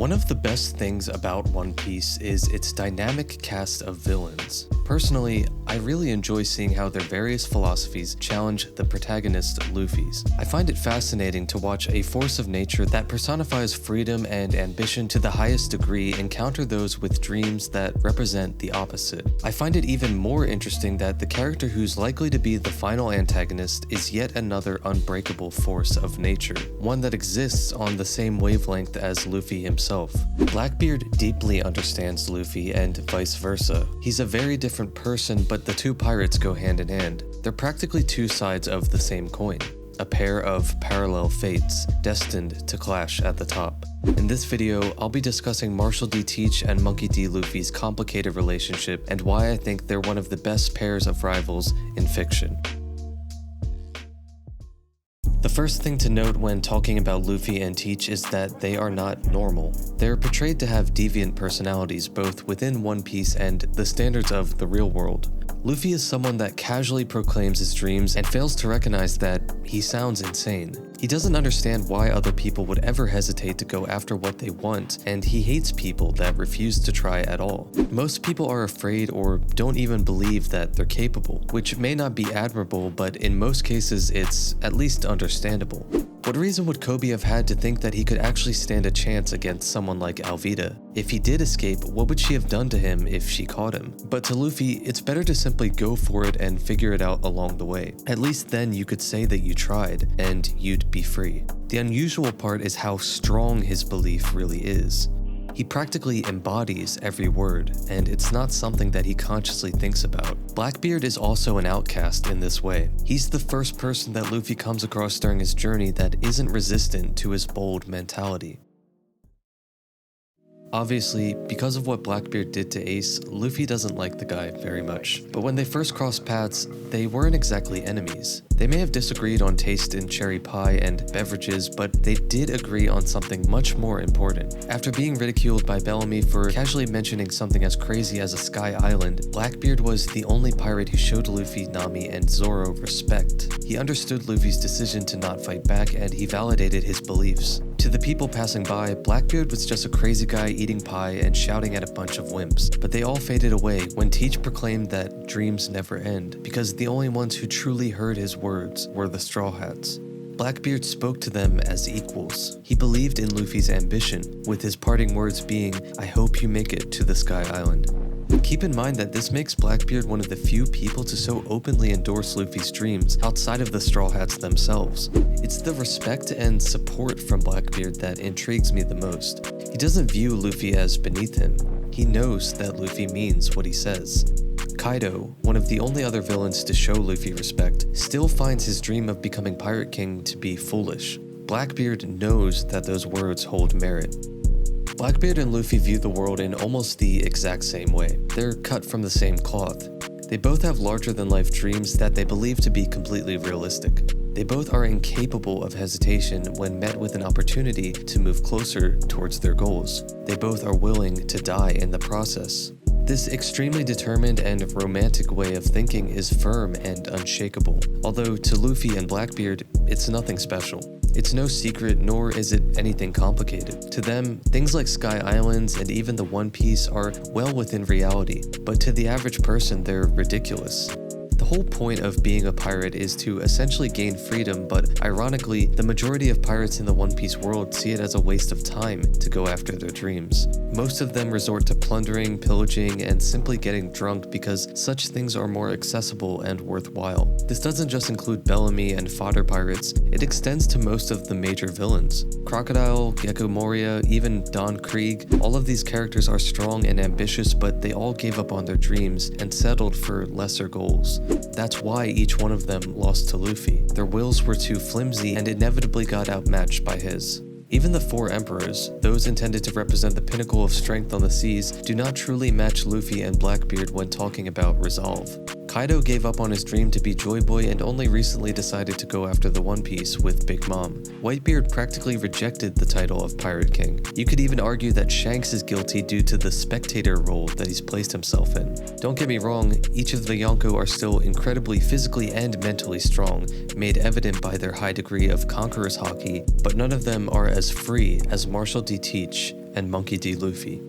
One of the best things about One Piece is its dynamic cast of villains. Personally, I really enjoy seeing how their various philosophies challenge the protagonist Luffy's. I find it fascinating to watch a force of nature that personifies freedom and ambition to the highest degree encounter those with dreams that represent the opposite. I find it even more interesting that the character who's likely to be the final antagonist is yet another unbreakable force of nature, one that exists on the same wavelength as Luffy himself. Blackbeard deeply understands Luffy and vice versa. He's a very different person, but the two pirates go hand in hand. They're practically two sides of the same coin, a pair of parallel fates, destined to clash at the top. In this video, I'll be discussing Marshall D. Teach and Monkey D. Luffy's complicated relationship and why I think they're one of the best pairs of rivals in fiction. The first thing to note when talking about Luffy and Teach is that they are not normal. They're portrayed to have deviant personalities both within One Piece and the standards of the real world. Luffy is someone that casually proclaims his dreams and fails to recognize that he sounds insane. He doesn't understand why other people would ever hesitate to go after what they want, and he hates people that refuse to try at all. Most people are afraid or don't even believe that they're capable, which may not be admirable, but in most cases it's at least understandable. What reason would Kobe have had to think that he could actually stand a chance against someone like Alvida? If he did escape, what would she have done to him if she caught him? But to Luffy, it's better to simply go for it and figure it out along the way. At least then you could say that you tried, and you'd be free. The unusual part is how strong his belief really is. He practically embodies every word, and it's not something that he consciously thinks about. Blackbeard is also an outcast in this way. He's the first person that Luffy comes across during his journey that isn't resistant to his bold mentality. Obviously, because of what Blackbeard did to Ace, Luffy doesn't like the guy very much. But when they first crossed paths, they weren't exactly enemies. They may have disagreed on taste in cherry pie and beverages, but they did agree on something much more important. After being ridiculed by Bellamy for casually mentioning something as crazy as a sky island, Blackbeard was the only pirate who showed Luffy, Nami, and Zoro respect. He understood Luffy's decision to not fight back, and he validated his beliefs. To the people passing by, Blackbeard was just a crazy guy eating pie and shouting at a bunch of wimps, but they all faded away when Teach proclaimed that dreams never end, because the only ones who truly heard his words were the Straw Hats. Blackbeard spoke to them as equals. He believed in Luffy's ambition, with his parting words being, "I hope you make it to the Sky Island." Keep in mind that this makes Blackbeard one of the few people to so openly endorse Luffy's dreams outside of the Straw Hats themselves. It's the respect and support from Blackbeard that intrigues me the most. He doesn't view Luffy as beneath him. He knows that Luffy means what he says. Kaido, one of the only other villains to show Luffy respect, still finds his dream of becoming Pirate King to be foolish. Blackbeard knows that those words hold merit. Blackbeard and Luffy view the world in almost the exact same way. They're cut from the same cloth. They both have larger-than-life dreams that they believe to be completely realistic. They both are incapable of hesitation when met with an opportunity to move closer towards their goals. They both are willing to die in the process. This extremely determined and romantic way of thinking is firm and unshakable, although to Luffy and Blackbeard, it's nothing special. It's no secret, nor is it anything complicated. To them, things like Sky Islands and even the One Piece are well within reality, but to the average person, they're ridiculous. The whole point of being a pirate is to essentially gain freedom, but ironically, the majority of pirates in the One Piece world see it as a waste of time to go after their dreams. Most of them resort to plundering, pillaging, and simply getting drunk because such things are more accessible and worthwhile. This doesn't just include Bellamy and fodder pirates, it extends to most of the major villains. Crocodile, Gecko Moria, even Don Krieg, all of these characters are strong and ambitious, but they all gave up on their dreams and settled for lesser goals. That's why each one of them lost to Luffy. Their wills were too flimsy and inevitably got outmatched by his. Even the four emperors, those intended to represent the pinnacle of strength on the seas, do not truly match Luffy and Blackbeard when talking about resolve. Kaido gave up on his dream to be Joy Boy and only recently decided to go after the One Piece with Big Mom. Whitebeard practically rejected the title of Pirate King. You could even argue that Shanks is guilty due to the spectator role that he's placed himself in. Don't get me wrong, each of the Yonko are still incredibly physically and mentally strong, made evident by their high degree of conqueror's hockey, but none of them are as free as Marshall D. Teach and Monkey D. Luffy.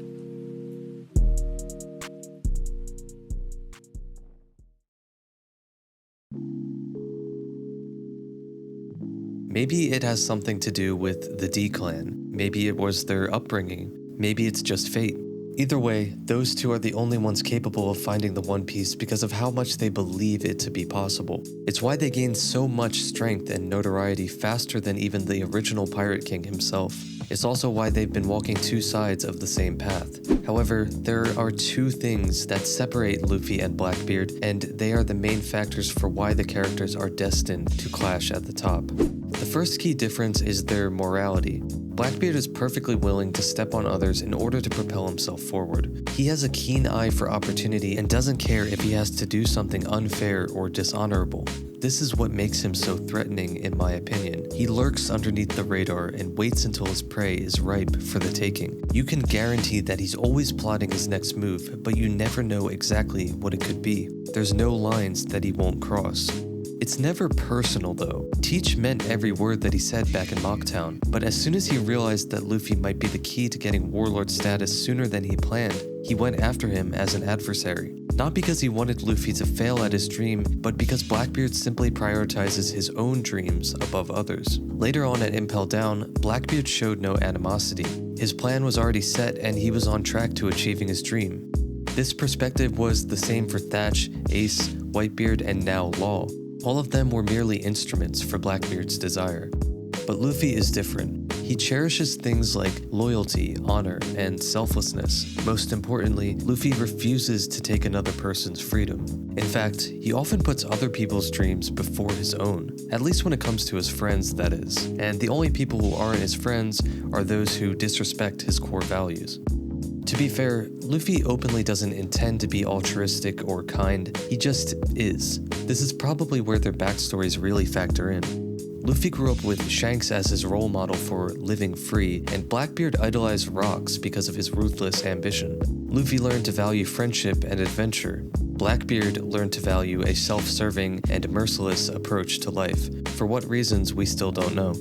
Maybe it has something to do with the D clan, maybe it was their upbringing, maybe it's just fate. Either way, those two are the only ones capable of finding the One Piece because of how much they believe it to be possible. It's why they gained so much strength and notoriety faster than even the original Pirate King himself. It's also why they've been walking two sides of the same path. However, there are two things that separate Luffy and Blackbeard, and they are the main factors for why the characters are destined to clash at the top. The first key difference is their morality. Blackbeard is perfectly willing to step on others in order to propel himself forward. He has a keen eye for opportunity and doesn't care if he has to do something unfair or dishonorable. This is what makes him so threatening, in my opinion. He lurks underneath the radar and waits until his prey is ripe for the taking. You can guarantee that he's always plotting his next move, but you never know exactly what it could be. There's no lines that he won't cross. It's never personal though. Teach meant every word that he said back in Mocktown, but as soon as he realized that Luffy might be the key to getting warlord status sooner than he planned, he went after him as an adversary. Not because he wanted Luffy to fail at his dream, but because Blackbeard simply prioritizes his own dreams above others. Later on at Impel Down, Blackbeard showed no animosity. His plan was already set and he was on track to achieving his dream. This perspective was the same for Thatch, Ace, Whitebeard, and now Law. All of them were merely instruments for Blackbeard's desire. But Luffy is different. He cherishes things like loyalty, honor, and selflessness. Most importantly, Luffy refuses to take another person's freedom. In fact, he often puts other people's dreams before his own, at least when it comes to his friends, that is. And the only people who aren't his friends are those who disrespect his core values. To be fair, Luffy openly doesn't intend to be altruistic or kind, he just is. This is probably where their backstories really factor in. Luffy grew up with Shanks as his role model for living free, and Blackbeard idolized Rocks because of his ruthless ambition. Luffy learned to value friendship and adventure. Blackbeard learned to value a self-serving and merciless approach to life. For what reasons, we still don't know.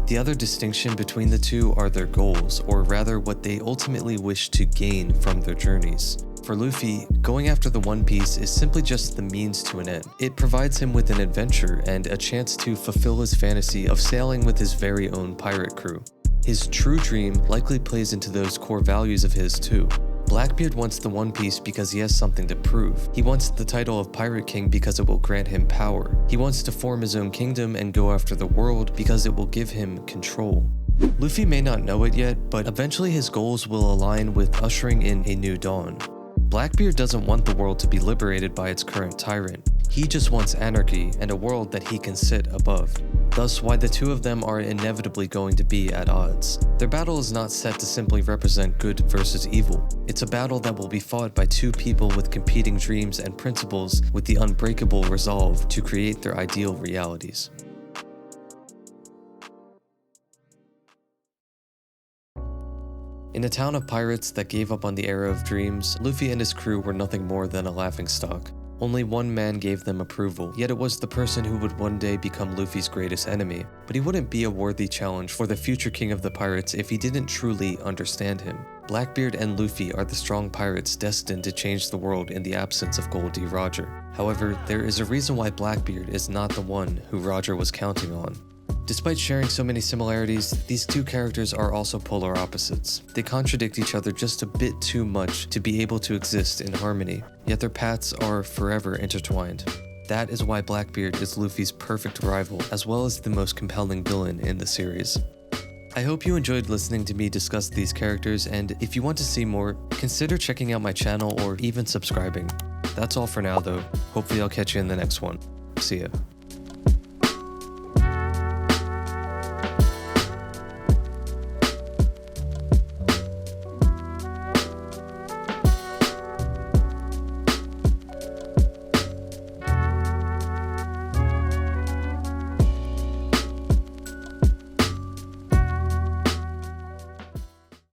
The other distinction between the two are their goals, or rather what they ultimately wish to gain from their journeys. For Luffy, going after the One Piece is simply just the means to an end. It provides him with an adventure and a chance to fulfill his fantasy of sailing with his very own pirate crew. His true dream likely plays into those core values of his too. Blackbeard wants the One Piece because he has something to prove. He wants the title of Pirate King because it will grant him power. He wants to form his own kingdom and go after the world because it will give him control. Luffy may not know it yet, but eventually his goals will align with ushering in a new dawn. Blackbeard doesn't want the world to be liberated by its current tyrant. He just wants anarchy and a world that he can sit above. Thus why the two of them are inevitably going to be at odds. Their battle is not set to simply represent good versus evil. It's a battle that will be fought by two people with competing dreams and principles with the unbreakable resolve to create their ideal realities. In a town of pirates that gave up on the era of dreams, Luffy and his crew were nothing more than a laughingstock. Only one man gave them approval, yet it was the person who would one day become Luffy's greatest enemy. But he wouldn't be a worthy challenge for the future king of the pirates if he didn't truly understand him. Blackbeard and Luffy are the strong pirates destined to change the world in the absence of Gol D. Roger. However, there is a reason why Blackbeard is not the one who Roger was counting on. Despite sharing so many similarities, these two characters are also polar opposites. They contradict each other just a bit too much to be able to exist in harmony, yet their paths are forever intertwined. That is why Blackbeard is Luffy's perfect rival, as well as the most compelling villain in the series. I hope you enjoyed listening to me discuss these characters, and if you want to see more, consider checking out my channel or even subscribing. That's all for now though. Hopefully I'll catch you in the next one. See ya.